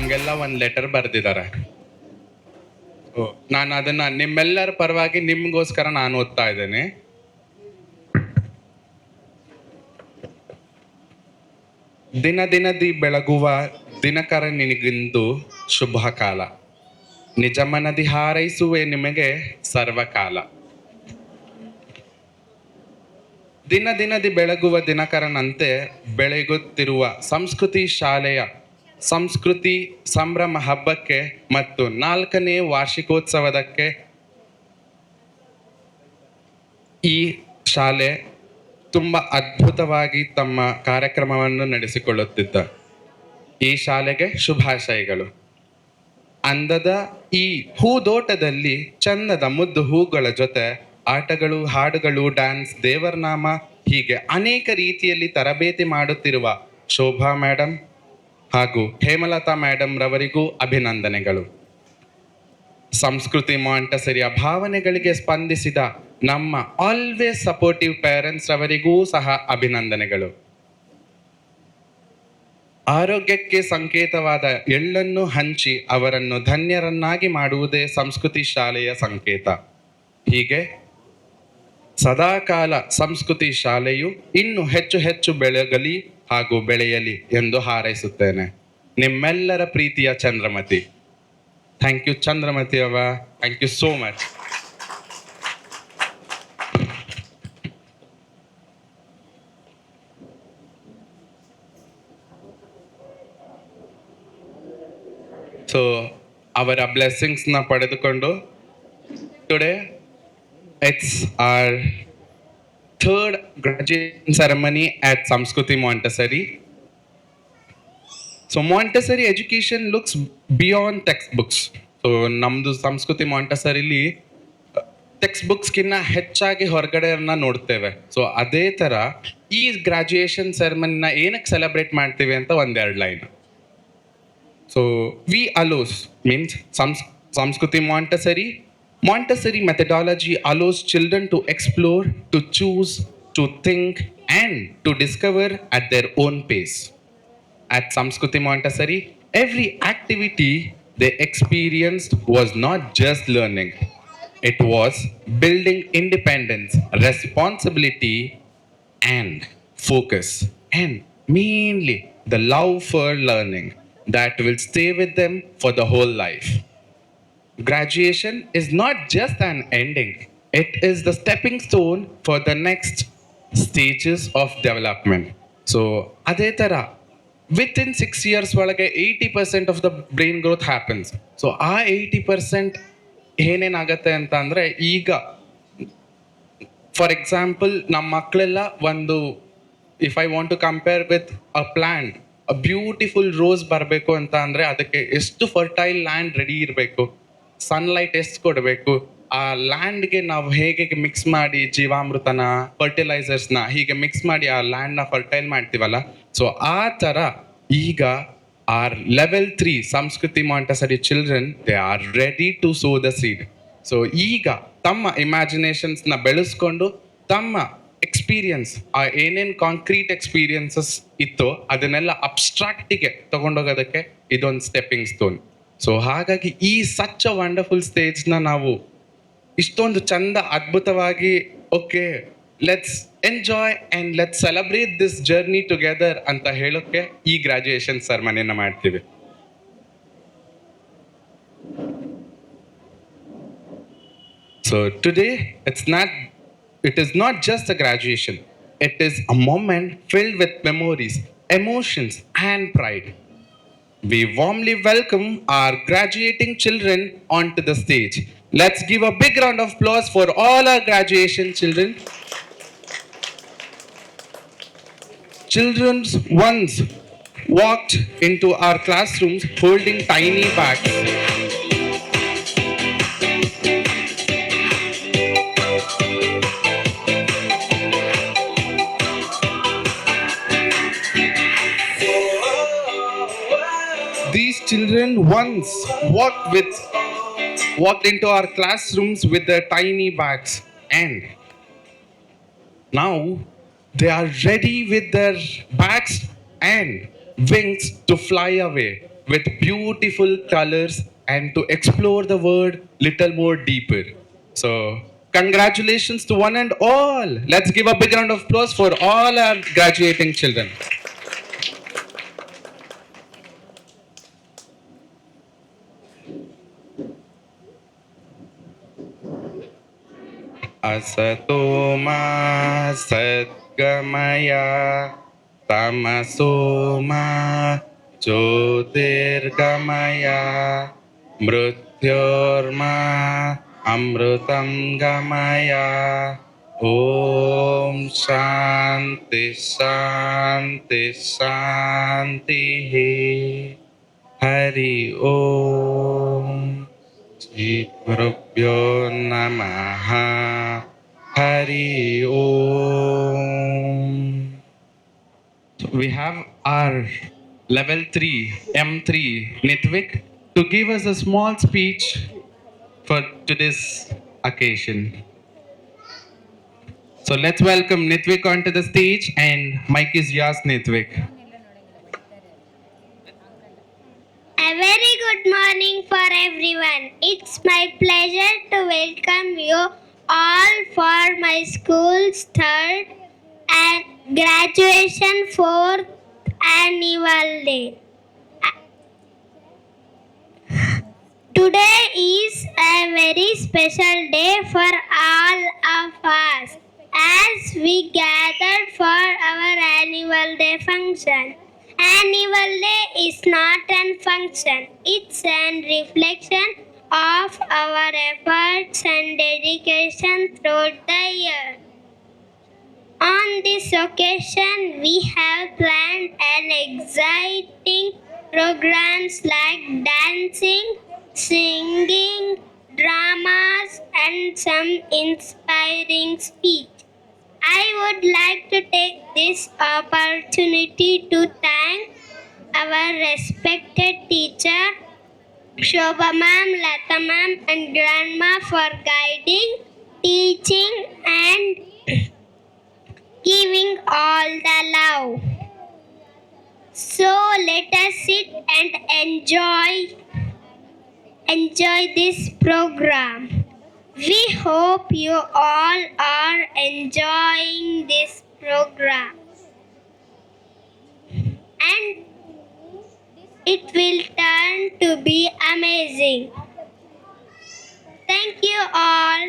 ನಮ್ಗೆಲ್ಲ ಒಂದು ಲೆಟರ್ ಬರೆದಿದ್ದಾರೆ. ನಾನು ಅದನ್ನ ನಿಮ್ಮೆಲ್ಲರ ಪರವಾಗಿ ನಿಮ್ಗೋಸ್ಕರ ನಾನು ಓದ್ತಾ ಇದ್ದೇನೆ. ದಿನ ದಿನದಿ ಬೆಳಗುವ ದಿನಕರ ನಿನಗಿಂದು ಶುಭ ಕಾಲ, ನಿಜ ಮನದಿ ಹಾರೈಸುವೆ ನಿಮಗೆ ಸರ್ವಕಾಲ. ದಿನ ದಿನದಿ ಬೆಳಗುವ ದಿನಕರನಂತೆ ಬೆಳಗುತ್ತಿರುವ ಸಂಸ್ಕೃತಿ ಶಾಲೆಯ ಸಂಸ್ಕೃತಿ ಸಂಭ್ರಮ ಹಬ್ಬಕ್ಕೆ ಮತ್ತು 4ನೇ ವಾರ್ಷಿಕೋತ್ಸವದಕ್ಕೆ ಈ ಶಾಲೆ ತುಂಬ ಅದ್ಭುತವಾಗಿ ತಮ್ಮ ಕಾರ್ಯಕ್ರಮವನ್ನು ನಡೆಸಿಕೊಳ್ಳುತ್ತಿದ್ದ ಈ ಶಾಲೆಗೆ ಶುಭಾಶಯಗಳು. ಅಂದದ ಈ ಹೂದೋಟದಲ್ಲಿ ಚಂದದ ಮುದ್ದು ಹೂಗಳ ಜೊತೆ ಆಟಗಳು, ಹಾಡುಗಳು, ಡ್ಯಾನ್ಸ್, ದೇವರನಾಮ ಹೀಗೆ ಅನೇಕ ರೀತಿಯಲ್ಲಿ ತರಬೇತಿ ಮಾಡುತ್ತಿರುವ ಶೋಭಾ ಮೇಡಮ್ ಹಾಗೂ ಹೇಮಲತಾ ಮೇಡಮ್ ರವರಿಗೂ ಅಭಿನಂದನೆಗಳು. ಸಂಸ್ಕೃತಿ ಮಾಂಟಸರಿಯ ಭಾವನೆಗಳಿಗೆ ಸ್ಪಂದಿಸಿದ ನಮ್ಮ ಆಲ್ವೇಸ್ ಸಪೋರ್ಟಿವ್ ಪೇರೆಂಟ್ಸ್ ರವರಿಗೂ ಸಹ ಅಭಿನಂದನೆಗಳು. ಆರೋಗ್ಯಕ್ಕೆ ಸಂಕೇತವಾದ ಎಳ್ಳನ್ನು ಹಂಚಿ ಅವರನ್ನು ಧನ್ಯರನ್ನಾಗಿ ಮಾಡುವುದೇ ಸಂಸ್ಕೃತಿ ಶಾಲೆಯ ಸಂಕೇತ. ಹೀಗೆ ಸದಾಕಾಲ ಸಂಸ್ಕೃತಿ ಶಾಲೆಯು ಇನ್ನೂ ಹೆಚ್ಚು ಹೆಚ್ಚು ಬೆಳಗಲಿ ಹಾಗೂ ಬೆಳೆಯಲಿ ಎಂದು ಹಾರೈಸುತ್ತೇನೆ. ನಿಮ್ಮೆಲ್ಲರ ಪ್ರೀತಿಯ ಚಂದ್ರಮತಿ. ಥ್ಯಾಂಕ್ ಯು ಚಂದ್ರಮತಿ ಅವ, thank you so much. So ಅವರ ಬ್ಲೆಸ್ಸಿಂಗ್ಸ್ನ ಪಡೆದುಕೊಂಡು today it's our third graduation ceremony at Samskruti Montessori. So Montessori education looks beyond textbooks. So ನಮ್ದು ಸಂಸ್ಕೃತಿ ಮಾಂಟಸರಿಲಿ ಟೆಕ್ಸ್ಟ್ ಬುಕ್ಸ್ಗಿನ್ನ ಹೆಚ್ಚಾಗಿ ಹೊರಗಡೆಯನ್ನ ನೋಡ್ತೇವೆ. ಸೊ ಅದೇ ಥರ ಈ ಗ್ರಾಜುಯೇಷನ್ ಸೆರೆಮನಿನ ಏನಕ್ಕೆ ಸೆಲೆಬ್ರೇಟ್ ಮಾಡ್ತೀವಿ ಅಂತ ಒಂದೆರಡು line. So we allows means ಸಂಸ್ಕೃತಿ Montessori methodology allows children to explore, to choose, to think, and to discover at their own pace. At Samskruti Montessori, every activity they experienced was not just learning. It was building independence, responsibility, and focus. And mainly the love for learning that will stay with them for the whole life. Graduation is not just an ending, it is the stepping stone for the next stages of development. So ಅದೇ ಥರ within 6 years ಒಳಗೆ 80% of the brain growth happens. So ಆ 80% ಏನೇನಾಗತ್ತೆ ಅಂತ ಅಂದರೆ, ಈಗ for example ನಮ್ಮ ಮಕ್ಕಳೆಲ್ಲ ಒಂದು, if I want to compare with a plant, a beautiful rose ಬರಬೇಕು ಅಂತ ಅಂದರೆ ಅದಕ್ಕೆ ಎಷ್ಟು ಫರ್ಟೈಲ್ ಲ್ಯಾಂಡ್ ರೆಡಿ ಇರಬೇಕು, ಸನ್ಲೈಟ್ ಎಷ್ಟು ಕೊಡಬೇಕು, ಆ ಲ್ಯಾಂಡ್ಗೆ ನಾವು ಹೇಗೆ ಮಿಕ್ಸ್ ಮಾಡಿ ಜೀವಾಮೃತನ, ಫರ್ಟಿಲೈಸರ್ಸ್ನ ಹೀಗೆ ಮಿಕ್ಸ್ ಮಾಡಿ ಆ ಲ್ಯಾಂಡ್ನ ಫರ್ಟೈಲ್ ಮಾಡ್ತೀವಲ್ಲ, ಸೊ ಆ ಥರ ಈಗ R level 3 Sanskriti Montessori children they are ready to sow the seed. So ಈಗ ತಮ್ಮ ಇಮ್ಯಾಜಿನೇಷನ್ಸ್ನ ಬೆಳೆಸ್ಕೊಂಡು ತಮ್ಮ ಎಕ್ಸ್ಪೀರಿಯನ್ಸ್, ಆ ಏನೇನು ಕಾಂಕ್ರೀಟ್ ಎಕ್ಸ್ಪೀರಿಯನ್ಸಸ್ ಇತ್ತು ಅದನ್ನೆಲ್ಲ ಅಬ್ಸ್ಟ್ರಾಕ್ಟಿಗೆ ತಗೊಂಡೋಗೋದಕ್ಕೆ ಇದೊಂದು ಸ್ಟೆಪ್ಪಿಂಗ್ ಸ್ಟೋನ್. ಸೊ ಹಾಗಾಗಿ ಈ ಸಚ್ ಅ ವಂಡರ್ಫುಲ್ ಸ್ಟೇಜ್ನ ನಾವು ಇಷ್ಟೊಂದು ಚಂದ ಅದ್ಭುತವಾಗಿ okay let's enjoy and let's celebrate this journey together ಅಂತ ಹೇಳೋಕ್ಕೆ ಈ ಗ್ರಾಜುಯೇಷನ್ ಸೆರೆಮನಿನ ಮಾಡ್ತೀವಿ. So today it is not just a graduation, it is a moment filled with memories, emotions and pride. We warmly welcome our graduating children onto the stage. Let's give a big round of applause for all our graduation children. Children once walked into our classrooms holding tiny bags. These children once walked into our classrooms with their tiny bags, and now they are ready with their bags and wings to fly away with beautiful colors and to explore the world little more deeper. So, congratulations to one and all. Let's give a big round of applause for all our graduating children. असतो मा सद्गमया तमसो मा ज्योतिर्गमया मृत्योर्मा अमृतं गमया ॐ शान्ति शान्ति शान्तिः हरि ओम श्री गुरुभ्यो नमः हरि ओम. So we have our level 3 M3 Nitvik to give us a small speech for today's occasion. So let's welcome Nitvik onto the stage, and mic is yours, Nitvik. A very good morning for everyone. It's my pleasure to welcome you all for my school's third and graduation fourth annual day. Today is a very special day for all of us as we gathered for our annual day function. Annual day is not a function, it's a reflection of our efforts and dedication throughout the year. On this occasion, we have planned an exciting programs like dancing, singing, dramas, and some inspiring speech. I would like to take this opportunity to thank our respected teacher, Shobha ma'am, Lata ma'am, and grandma for guiding, teaching, and giving all the love. So let us sit and enjoy this program. We hope you all are enjoying this program. And it will turn to be amazing. Thank you all.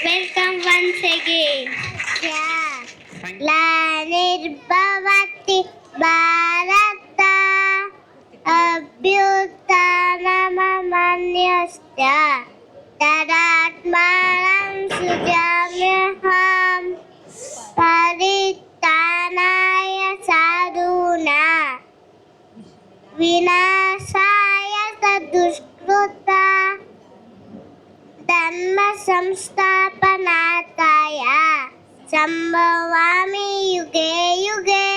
Welcome once again. Glanirbhavati Bharata Abhyutanamamanyasya Tadatmanam Sujamyaham Paritanaya Sadhuna Vinasaya Sadushkruta Dhamma Samsthapanataya Sambhavami Yuge Yuge.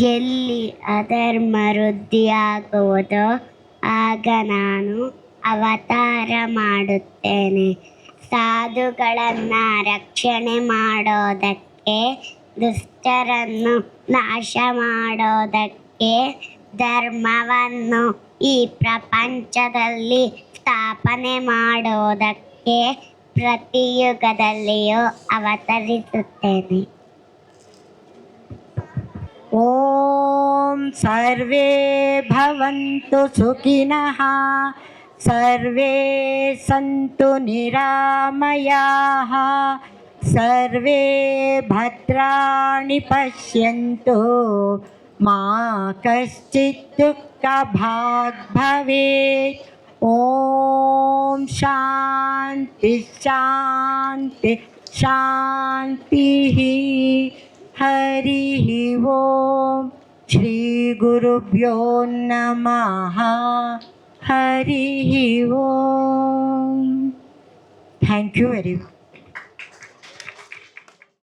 ಎಲ್ಲಿ ಅಧರ್ಮ ವೃದ್ಧಿಯಾಗುವುದೋ ಆಗ ನಾನು ಅವತಾರ ಮಾಡುತ್ತೇನೆ. ಸಾಧುಗಳನ್ನ ರಕ್ಷಣೆ ಮಾಡೋದಕ್ಕೆ, ದುಷ್ಟರನ್ನು ನಾಶ ಮಾಡೋದಕ್ಕೆ, ಧರ್ಮವನ್ನು ಈ ಪ್ರಪಂಚದಲ್ಲಿ ಸ್ಥಾಪನೆ ಮಾಡೋದಕ್ಕೆ ಪ್ರತಿಯುಗದಲ್ಲಿಯೂ ಅವತರಿಸುತ್ತೇನೆ. ಓಂ ಸರ್ವೇ ಭವಂತು ಸುಖಿನಃ ಸರ್ವೇ ಸಂತು ನಿರಾಮಯಾಃ ಸರ್ವೇ ಭದ್ರಾಣಿ ಪಶ್ಯಂತು ಮಾ ಕಶ್ಚಿತ್ ದುಃಖಭಾಗ್ ಭವೇತ್. ಓಂ ಶಾಂತಿ ಶಾಂತಿ ಶಾಂತಿ. ಹರಿ ಓಂ. ಶ್ರೀ ಗುರುಭ್ಯೋ ನಮಃ. ಹರಿ ಓಂ. Thank you very much.